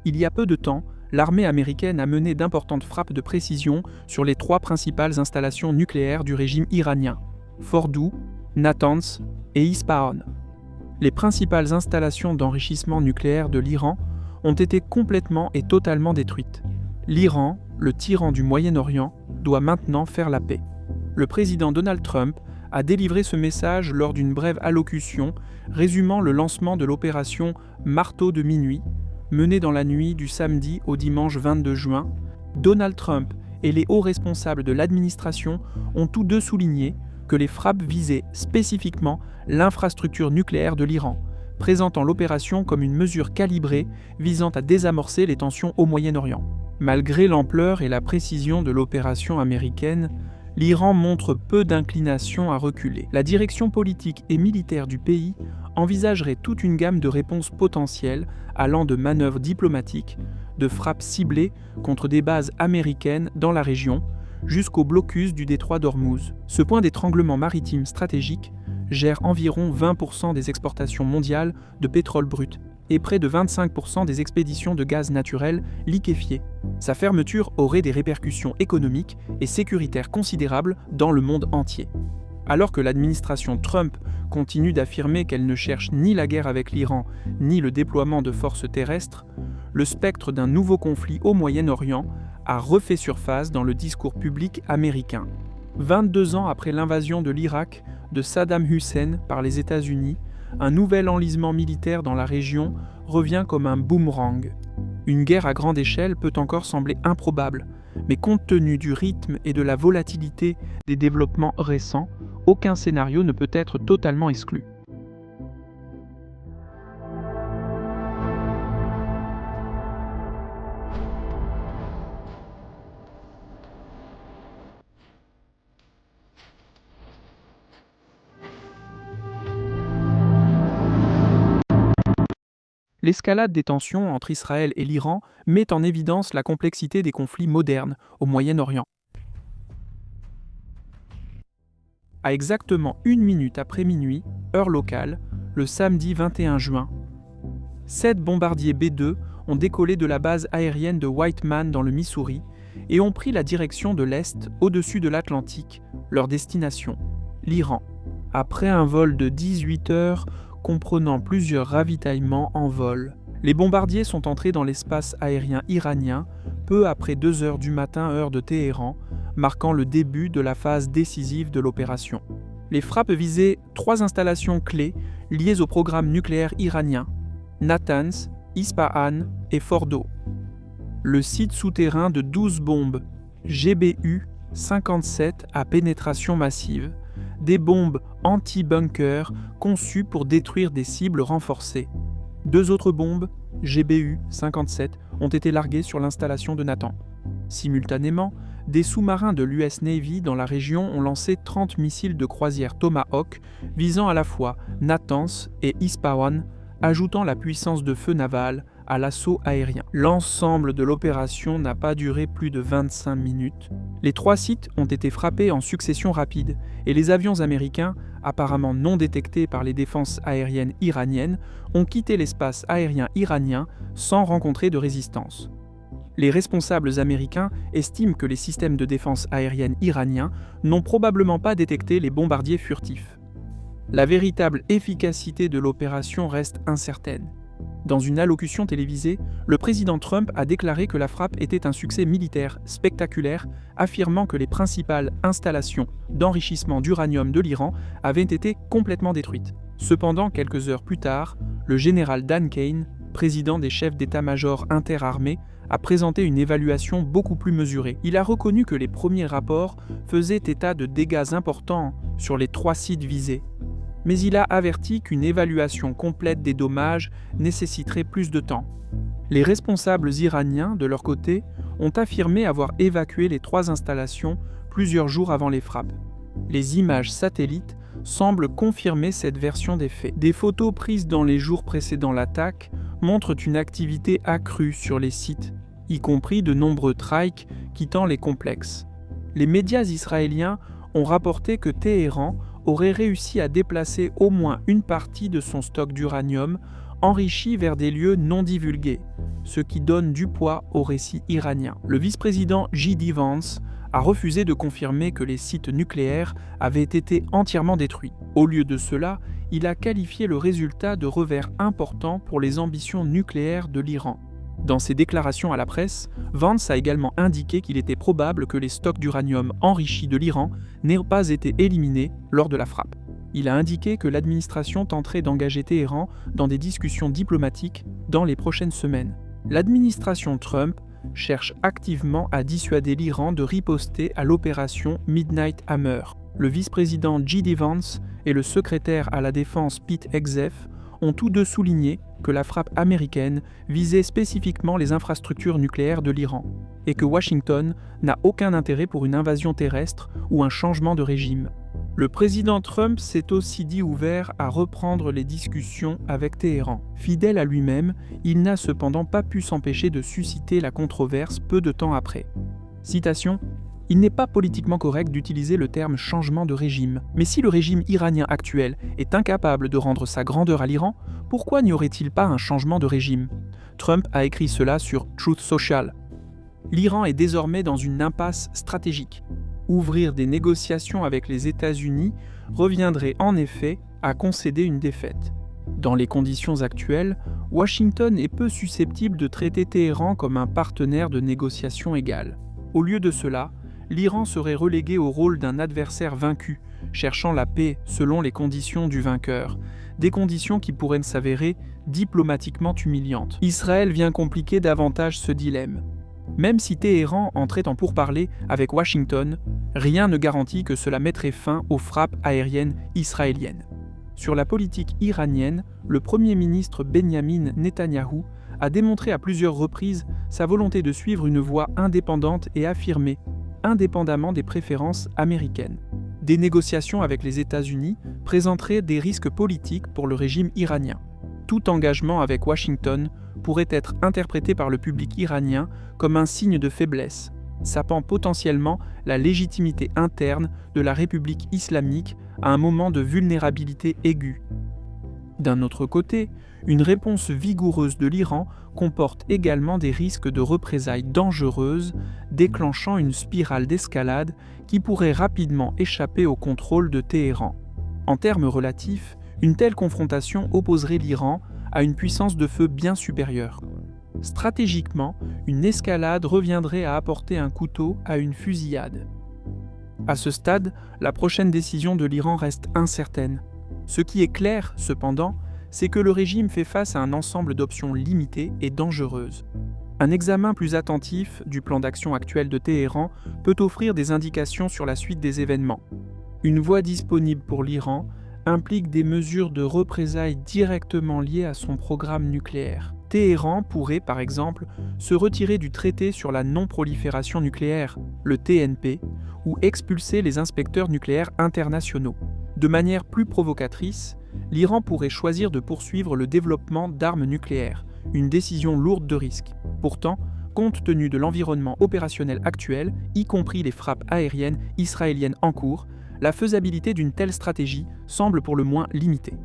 Il y a peu de temps, l'armée américaine a mené d'importantes frappes de précision sur les 3 principales installations nucléaires du régime iranien, Fordow, Natanz et Ispahan. Les principales installations d'enrichissement nucléaire de l'Iran ont été complètement et totalement détruites. L'Iran, le tyran du Moyen-Orient, doit maintenant faire la paix. Le président Donald Trump a délivré ce message lors d'une brève allocution résumant le lancement de l'opération Marteau de minuit, menée dans la nuit du samedi au dimanche 22 juin. Donald Trump et les hauts responsables de l'administration ont tous deux souligné que les frappes visaient spécifiquement l'infrastructure nucléaire de l'Iran, présentant l'opération comme une mesure calibrée visant à désamorcer les tensions au Moyen-Orient. Malgré l'ampleur et la précision de l'opération américaine, l'Iran montre peu d'inclination à reculer. La direction politique et militaire du pays envisagerait toute une gamme de réponses potentielles allant de manœuvres diplomatiques, de frappes ciblées contre des bases américaines dans la région, jusqu'au blocus du détroit d'Ormuz. Ce point d'étranglement maritime stratégique gère environ 20% des exportations mondiales de pétrole brut et près de 25% des expéditions de gaz naturel liquéfié. Sa fermeture aurait des répercussions économiques et sécuritaires considérables dans le monde entier. Alors que l'administration Trump continue d'affirmer qu'elle ne cherche ni la guerre avec l'Iran, ni le déploiement de forces terrestres, le spectre d'un nouveau conflit au Moyen-Orient a refait surface dans le discours public américain. 22 ans après l'invasion de l'Irak de Saddam Hussein par les États-Unis, un nouvel enlisement militaire dans la région revient comme un boomerang. Une guerre à grande échelle peut encore sembler improbable, mais compte tenu du rythme et de la volatilité des développements récents, aucun scénario ne peut être totalement exclu. L'escalade des tensions entre Israël et l'Iran met en évidence la complexité des conflits modernes au Moyen-Orient. À exactement 1 minute après minuit, heure locale, le samedi 21 juin, 7 bombardiers B-2 ont décollé de la base aérienne de Whiteman dans le Missouri et ont pris la direction de l'Est au-dessus de l'Atlantique, leur destination, l'Iran. Après un vol de 18 heures, comprenant plusieurs ravitaillements en vol, les bombardiers sont entrés dans l'espace aérien iranien peu après 2 heures du matin heure de Téhéran, marquant le début de la phase décisive de l'opération. Les frappes visaient 3 installations clés liées au programme nucléaire iranien, Natanz, Ispahan et Fordow. Le site souterrain de 12 bombes GBU-57 à pénétration massive, des bombes anti-bunker conçues pour détruire des cibles renforcées. 2 autres bombes, GBU-57, ont été larguées sur l'installation de Natanz. Simultanément, des sous-marins de l'US Navy dans la région ont lancé 30 missiles de croisière Tomahawk visant à la fois Natanz et Ispahan, ajoutant la puissance de feu naval à l'assaut aérien. L'ensemble de l'opération n'a pas duré plus de 25 minutes. Les 3 sites ont été frappés en succession rapide et les avions américains, apparemment non détectés par les défenses aériennes iraniennes, ont quitté l'espace aérien iranien sans rencontrer de résistance. Les responsables américains estiment que les systèmes de défense aérienne iraniens n'ont probablement pas détecté les bombardiers furtifs. La véritable efficacité de l'opération reste incertaine. Dans une allocution télévisée, le président Trump a déclaré que la frappe était un succès militaire spectaculaire, affirmant que les principales installations d'enrichissement d'uranium de l'Iran avaient été complètement détruites. Cependant, quelques heures plus tard, le général Dan Kane, président des chefs d'état-major interarmés, a présenté une évaluation beaucoup plus mesurée. Il a reconnu que les premiers rapports faisaient état de dégâts importants sur les 3 sites visés. Mais il a averti qu'une évaluation complète des dommages nécessiterait plus de temps. Les responsables iraniens, de leur côté, ont affirmé avoir évacué les 3 installations plusieurs jours avant les frappes. Les images satellites semblent confirmer cette version des faits. Des photos prises dans les jours précédant l'attaque montrent une activité accrue sur les sites, y compris de nombreux trikes quittant les complexes. Les médias israéliens ont rapporté que Téhéran aurait réussi à déplacer au moins une partie de son stock d'uranium enrichis vers des lieux non divulgués, ce qui donne du poids au récit iranien. Le vice-président J.D. Vance a refusé de confirmer que les sites nucléaires avaient été entièrement détruits. Au lieu de cela, il a qualifié le résultat de revers important pour les ambitions nucléaires de l'Iran. Dans ses déclarations à la presse, Vance a également indiqué qu'il était probable que les stocks d'uranium enrichi de l'Iran n'aient pas été éliminés lors de la frappe. Il a indiqué que l'administration tenterait d'engager Téhéran dans des discussions diplomatiques dans les prochaines semaines. L'administration Trump cherche activement à dissuader l'Iran de riposter à l'opération Midnight Hammer. Le vice-président J.D. Vance et le secrétaire à la défense Pete Hegseth ont tous deux souligné que la frappe américaine visait spécifiquement les infrastructures nucléaires de l'Iran et que Washington n'a aucun intérêt pour une invasion terrestre ou un changement de régime. Le président Trump s'est aussi dit ouvert à reprendre les discussions avec Téhéran. Fidèle à lui-même, il n'a cependant pas pu s'empêcher de susciter la controverse peu de temps après. Citation : « Il n'est pas politiquement correct d'utiliser le terme changement de régime. Mais si le régime iranien actuel est incapable de rendre sa grandeur à l'Iran, pourquoi n'y aurait-il pas un changement de régime ?» Trump a écrit cela sur Truth Social. L'Iran est désormais dans une impasse stratégique. Ouvrir des négociations avec les États-Unis reviendrait en effet à concéder une défaite. Dans les conditions actuelles, Washington est peu susceptible de traiter Téhéran comme un partenaire de négociation égal. Au lieu de cela, l'Iran serait relégué au rôle d'un adversaire vaincu, cherchant la paix selon les conditions du vainqueur, des conditions qui pourraient s'avérer diplomatiquement humiliantes. Israël vient compliquer davantage ce dilemme. Même si Téhéran entrait en pourparlers avec Washington, rien ne garantit que cela mettrait fin aux frappes aériennes israéliennes. Sur la politique iranienne, le Premier ministre Benyamin Netanyahou a démontré à plusieurs reprises sa volonté de suivre une voie indépendante et affirmée, indépendamment des préférences américaines. Des négociations avec les États-Unis présenteraient des risques politiques pour le régime iranien. Tout engagement avec Washington pourrait être interprété par le public iranien comme un signe de faiblesse, sapant potentiellement la légitimité interne de la République islamique à un moment de vulnérabilité aiguë. D'un autre côté, une réponse vigoureuse de l'Iran comporte également des risques de représailles dangereuses, déclenchant une spirale d'escalade qui pourrait rapidement échapper au contrôle de Téhéran. En termes relatifs, une telle confrontation opposerait l'Iran à une puissance de feu bien supérieure. Stratégiquement, une escalade reviendrait à apporter un couteau à une fusillade. À ce stade, la prochaine décision de l'Iran reste incertaine. Ce qui est clair, cependant, c'est que le régime fait face à un ensemble d'options limitées et dangereuses. Un examen plus attentif du plan d'action actuel de Téhéran peut offrir des indications sur la suite des événements. Une voie disponible pour l'Iran implique des mesures de représailles directement liées à son programme nucléaire. Téhéran pourrait, par exemple, se retirer du traité sur la non-prolifération nucléaire, le TNP, ou expulser les inspecteurs nucléaires internationaux. De manière plus provocatrice, l'Iran pourrait choisir de poursuivre le développement d'armes nucléaires, une décision lourde de risques. Pourtant, compte tenu de l'environnement opérationnel actuel, y compris les frappes aériennes israéliennes en cours, la faisabilité d'une telle stratégie semble pour le moins limitée.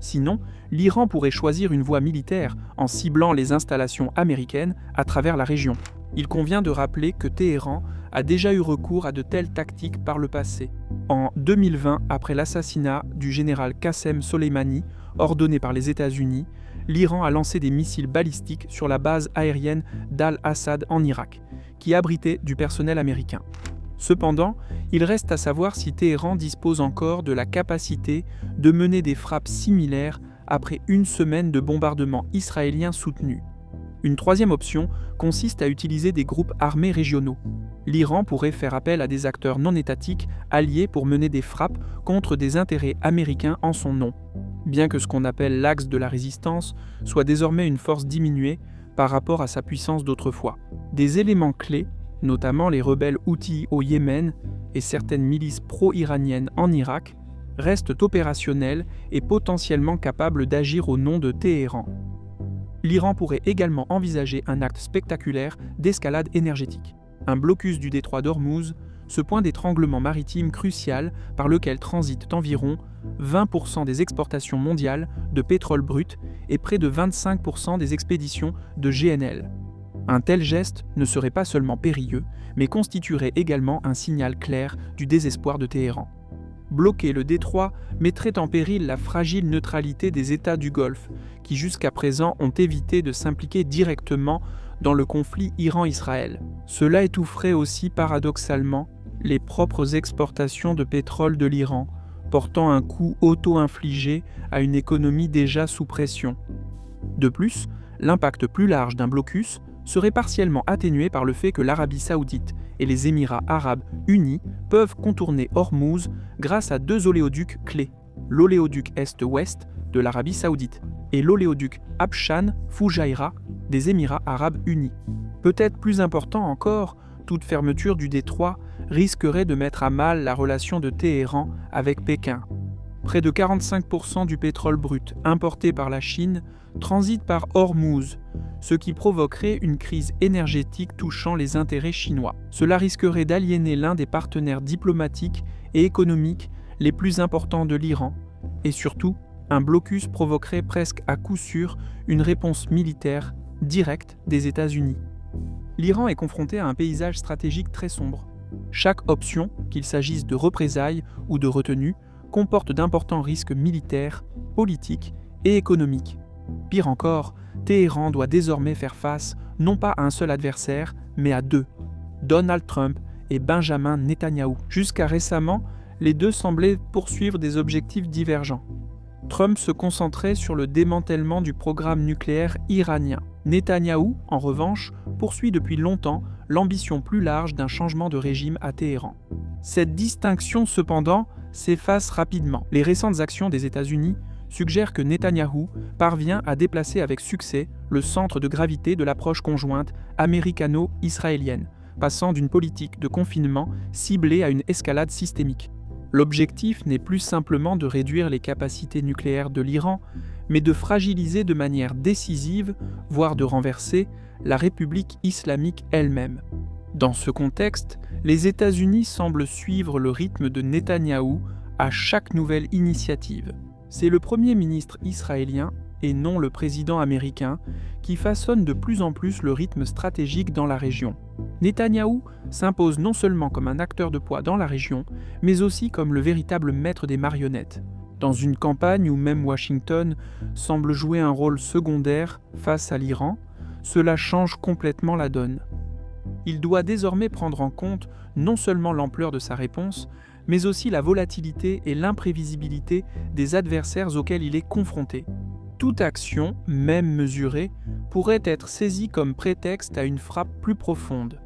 Sinon, l'Iran pourrait choisir une voie militaire en ciblant les installations américaines à travers la région. Il convient de rappeler que Téhéran a déjà eu recours à de telles tactiques par le passé. En 2020, après l'assassinat du général Qassem Soleimani, ordonné par les États-Unis, l'Iran a lancé des missiles balistiques sur la base aérienne d'Al-Assad en Irak, qui abritait du personnel américain. Cependant, il reste à savoir si Téhéran dispose encore de la capacité de mener des frappes similaires après une semaine de bombardements israéliens soutenus. Une troisième option consiste à utiliser des groupes armés régionaux. L'Iran pourrait faire appel à des acteurs non étatiques alliés pour mener des frappes contre des intérêts américains en son nom, bien que ce qu'on appelle l'axe de la résistance soit désormais une force diminuée par rapport à sa puissance d'autrefois. Des éléments clés, notamment les rebelles houthis au Yémen et certaines milices pro-iraniennes en Irak, restent opérationnels et potentiellement capables d'agir au nom de Téhéran. L'Iran pourrait également envisager un acte spectaculaire d'escalade énergétique. Un blocus du détroit d'Ormuz, ce point d'étranglement maritime crucial par lequel transitent environ 20% des exportations mondiales de pétrole brut et près de 25% des expéditions de GNL. Un tel geste ne serait pas seulement périlleux, mais constituerait également un signal clair du désespoir de Téhéran. Bloquer le détroit mettrait en péril la fragile neutralité des États du Golfe, qui jusqu'à présent ont évité de s'impliquer directement dans le conflit Iran-Israël. Cela étoufferait aussi paradoxalement les propres exportations de pétrole de l'Iran, portant un coût auto-infligé à une économie déjà sous pression. De plus, l'impact plus large d'un blocus serait partiellement atténué par le fait que l'Arabie saoudite et les Émirats arabes unis peuvent contourner Hormuz grâce à deux oléoducs clés, l'oléoduc Est-Ouest de l'Arabie saoudite et l'oléoduc Habshan-Fujairah des Émirats arabes unis. Peut-être plus important encore, toute fermeture du détroit risquerait de mettre à mal la relation de Téhéran avec Pékin. Près de 45% du pétrole brut importé par la Chine transite par Hormuz, ce qui provoquerait une crise énergétique touchant les intérêts chinois. Cela risquerait d'aliéner l'un des partenaires diplomatiques et économiques les plus importants de l'Iran, et surtout, un blocus provoquerait presque à coup sûr une réponse militaire directe des États-Unis. L'Iran est confronté à un paysage stratégique très sombre. Chaque option, qu'il s'agisse de représailles ou de retenue, comporte d'importants risques militaires, politiques et économiques. Pire encore, Téhéran doit désormais faire face non pas à un seul adversaire, mais à deux, Donald Trump et Benjamin Netanyahou. Jusqu'à récemment, les deux semblaient poursuivre des objectifs divergents. Trump se concentrait sur le démantèlement du programme nucléaire iranien. Netanyahou, en revanche, poursuit depuis longtemps l'ambition plus large d'un changement de régime à Téhéran. Cette distinction, cependant, s'efface rapidement. Les récentes actions des États-Unis suggèrent que Netanyahou parvient à déplacer avec succès le centre de gravité de l'approche conjointe américano-israélienne, passant d'une politique de confinement ciblée à une escalade systémique. L'objectif n'est plus simplement de réduire les capacités nucléaires de l'Iran, mais de fragiliser de manière décisive, voire de renverser, la République islamique elle-même. Dans ce contexte, les États-Unis semblent suivre le rythme de Netanyahou à chaque nouvelle initiative. C'est le Premier ministre israélien, et non le président américain, qui façonne de plus en plus le rythme stratégique dans la région. Netanyahou s'impose non seulement comme un acteur de poids dans la région, mais aussi comme le véritable maître des marionnettes. Dans une campagne où même Washington semble jouer un rôle secondaire face à l'Iran, cela change complètement la donne. Il doit désormais prendre en compte non seulement l'ampleur de sa réponse, mais aussi la volatilité et l'imprévisibilité des adversaires auxquels il est confronté. Toute action, même mesurée, pourrait être saisie comme prétexte à une frappe plus profonde.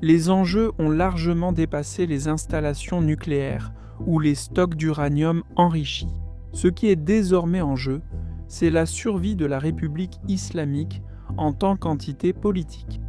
Les enjeux ont largement dépassé les installations nucléaires ou les stocks d'uranium enrichi. Ce qui est désormais en jeu, c'est la survie de la République islamique en tant qu'entité politique.